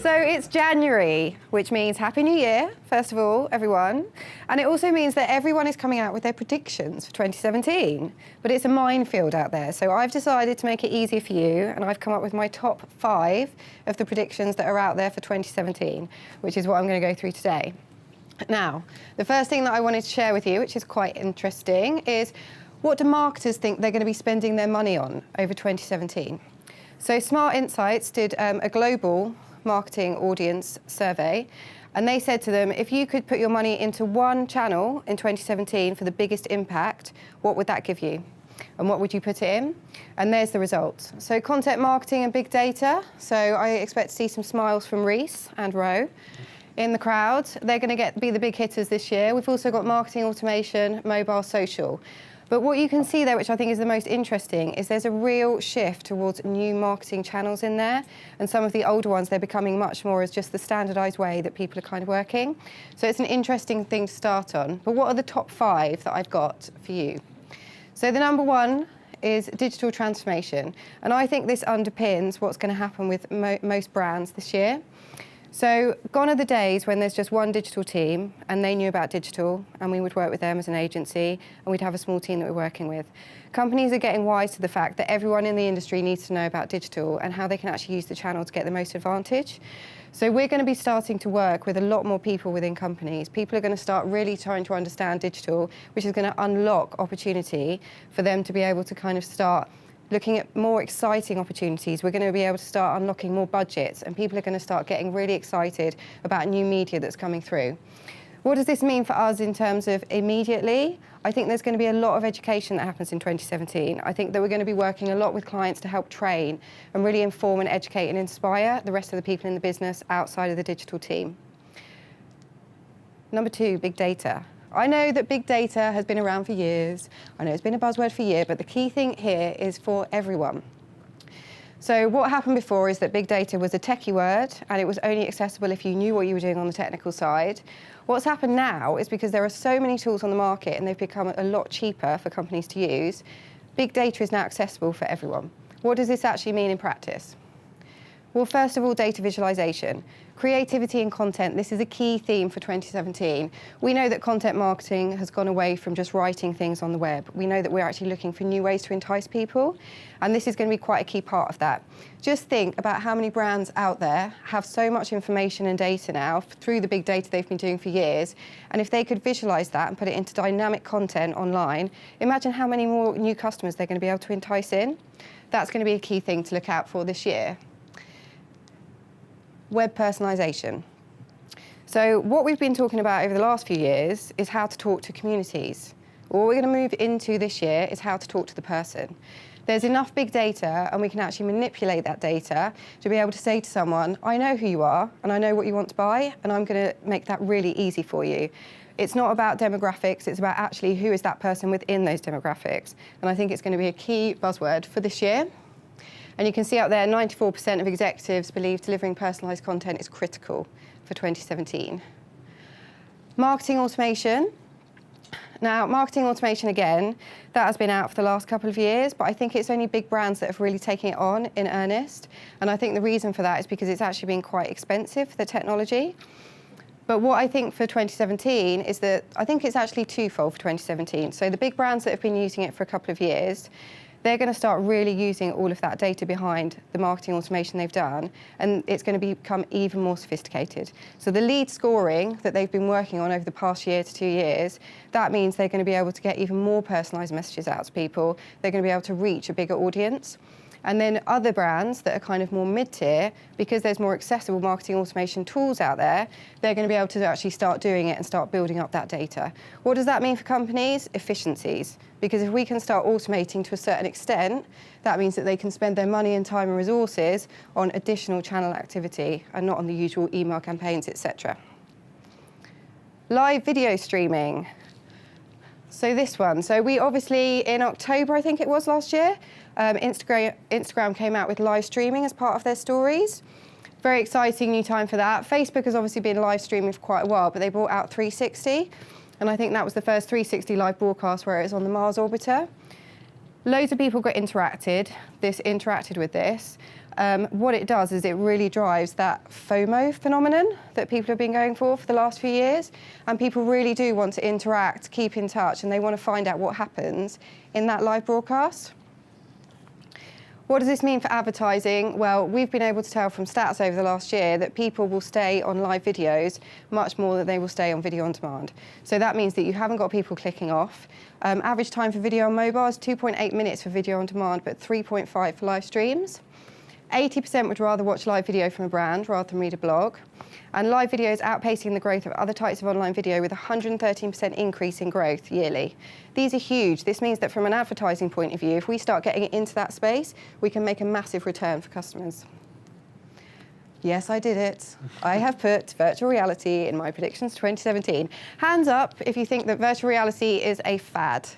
So it's January, which means Happy New Year, first of all, everyone. And it also means that everyone is coming out with their predictions for 2017. But it's a minefield out there, so I've decided to make it easier for you, and I've come up with my top 5 of the predictions that are out there for 2017, which is what I'm going to go through today. Now, the first thing that I wanted to share with you, which is quite interesting, is what do marketers think they're going to be spending their money on over 2017? So Smart Insights did a global marketing audience survey, and they said to them, if you could put your money into one channel in 2017 for the biggest impact, what would that give you? And what would you put it in? And there's the results. So content marketing and big data. So I expect to see some smiles from Reese and Ro in the crowd. They're going to be the big hitters this year. We've also got marketing automation, mobile, social. But what you can see there, which I think is the most interesting, is there's a real shift towards new marketing channels in there. And some of the older ones, they're becoming much more as just the standardised way that people are kind of working. So it's an interesting thing to start on. But what are the top 5 that I've got for you? So the number 1 is digital transformation. And I think this underpins what's going to happen with most brands this year. So gone are the days when there's just one digital team and they knew about digital and we would work with them as an agency and we'd have a small team that we're working with. Companies are getting wise to the fact that everyone in the industry needs to know about digital and how they can actually use the channel to get the most advantage. So we're going to be starting to work with a lot more people within companies. People are going to start really trying to understand digital, which is going to unlock opportunity for them to be able to kind of start looking at more exciting opportunities. We're going to be able to start unlocking more budgets, and people are going to start getting really excited about new media that's coming through. What does this mean for us in terms of immediately? I think there's going to be a lot of education that happens in 2017. I think that we're going to be working a lot with clients to help train and really inform and educate and inspire the rest of the people in the business outside of the digital team. Number 2, big data. I know that big data has been around for years. I know it's been a buzzword for years, but the key thing here is for everyone. So what happened before is that big data was a techie word, and it was only accessible if you knew what you were doing on the technical side. What's happened now is because there are so many tools on the market and they've become a lot cheaper for companies to use, big data is now accessible for everyone. What does this actually mean in practice? Well, first of all, data visualization. Creativity and content, this is a key theme for 2017. We know that content marketing has gone away from just writing things on the web. We know that we're actually looking for new ways to entice people, and this is going to be quite a key part of that. Just think about how many brands out there have so much information and data now through the big data they've been doing for years, and if they could visualize that and put it into dynamic content online, imagine how many more new customers they're going to be able to entice in. That's going to be a key thing to look out for this year. Web personalisation. So what we've been talking about over the last few years is how to talk to communities. What we're going to move into this year is how to talk to the person. There's enough big data and we can actually manipulate that data to be able to say to someone, I know who you are and I know what you want to buy and I'm going to make that really easy for you. It's not about demographics, it's about actually who is that person within those demographics. And I think it's going to be a key buzzword for this year. And you can see out there, 94% of executives believe delivering personalised content is critical for 2017. Marketing automation. Now, marketing automation, again, that has been out for the last couple of years, but I think it's only big brands that have really taken it on in earnest. And I think the reason for that is because it's actually been quite expensive, the technology. But what I think for 2017 is that I think it's actually twofold for 2017. So the big brands that have been using it for a couple of years, they're going to start really using all of that data behind the marketing automation they've done, and it's going to become even more sophisticated. So the lead scoring that they've been working on over the past year to 2 years, that means they're going to be able to get even more personalised messages out to people. They're going to be able to reach a bigger audience. And then other brands that are kind of more mid-tier, because there's more accessible marketing automation tools out there, they're going to be able to actually start doing it and start building up that data. What does that mean for companies? Efficiencies. Because if we can start automating to a certain extent, that means that they can spend their money and time and resources on additional channel activity and not on the usual email campaigns, etc. Live video streaming. So this one. So we obviously, in October, I think it was last year, Instagram came out with live streaming as part of their stories. Very exciting new time for that. Facebook has obviously been live streaming for quite a while, but they brought out 360. And I think that was the first 360 live broadcast where it was on the Mars orbiter. Loads of people got interacted with this. what it does is it really drives that FOMO phenomenon that people have been going for the last few years. And people really do want to interact, keep in touch, and they want to find out what happens in that live broadcast. What does this mean for advertising? Well, we've been able to tell from stats over the last year that people will stay on live videos much more than they will stay on video on demand. So that means that you haven't got people clicking off. Average time for video on mobile is 2.8 minutes for video on demand, but 3.5 for live streams. 80% would rather watch live video from a brand rather than read a blog. And live video is outpacing the growth of other types of online video with a 113% increase in growth yearly. These are huge. This means that from an advertising point of view, if we start getting into that space, we can make a massive return for customers. Yes, I did it. I have put virtual reality in my predictions 2017. Hands up if you think that virtual reality is a fad.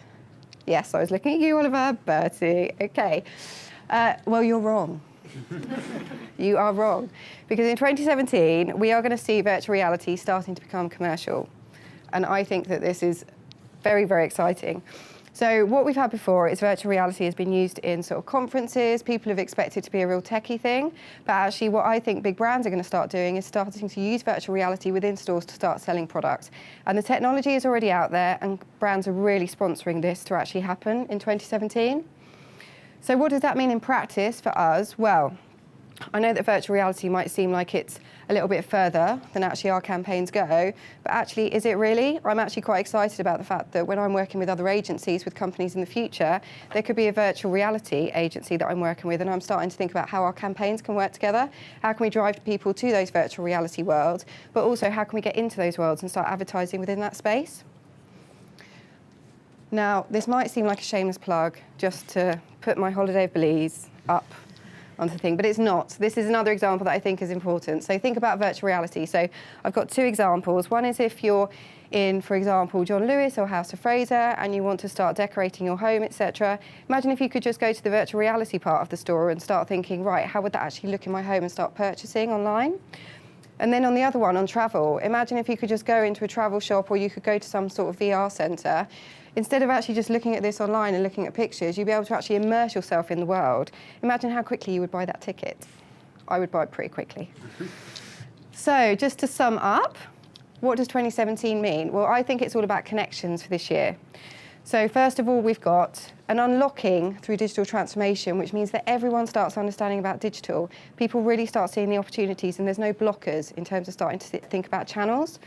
Yes, I was looking at you, Oliver. Bertie. Okay. Well, you're wrong. You are wrong. Because in 2017, we are going to see virtual reality starting to become commercial. And I think that this is very, very exciting. So what we've had before is virtual reality has been used in sort of conferences. People have expected it to be a real techie thing. But actually what I think big brands are going to start doing is starting to use virtual reality within stores to start selling products. And the technology is already out there, and brands are really sponsoring this to actually happen in 2017. So what does that mean in practice for us? Well, I know that virtual reality might seem like it's a little bit further than actually our campaigns go, but actually, is it really? I'm actually quite excited about the fact that when I'm working with other agencies, with companies in the future, there could be a virtual reality agency that I'm working with, and I'm starting to think about how our campaigns can work together. How can we drive people to those virtual reality worlds, but also how can we get into those worlds and start advertising within that space? Now, this might seem like a shameless plug just to put my holiday of Belize up onto the thing, but it's not. This is another example that I think is important. So think about virtual reality. So I've got two examples. One is if you're in, for example, John Lewis or House of Fraser and you want to start decorating your home, etc. Imagine if you could just go to the virtual reality part of the store and start thinking, right, how would that actually look in my home, and start purchasing online? And then on the other one, on travel, imagine if you could just go into a travel shop, or you could go to some sort of VR centre. Instead of actually just looking at this online and looking at pictures, you'd be able to actually immerse yourself in the world. Imagine how quickly you would buy that ticket. I would buy it pretty quickly. So just to sum up, what does 2017 mean? Well, I think it's all about connections for this year. So first of all, we've got an unlocking through digital transformation, which means that everyone starts understanding about digital. People really start seeing the opportunities, and there's no blockers in terms of starting to think about channels.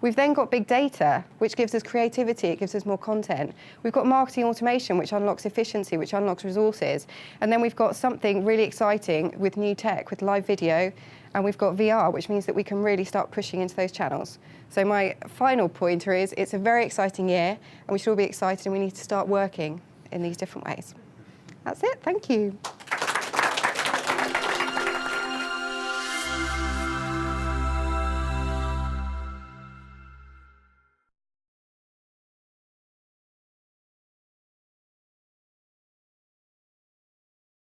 We've then got big data, which gives us creativity, it gives us more content. We've got marketing automation, which unlocks efficiency, which unlocks resources. And then we've got something really exciting with new tech, with live video, and we've got VR, which means that we can really start pushing into those channels. So my final pointer is, it's a very exciting year, and we should all be excited, and we need to start working in these different ways. That's it, thank you.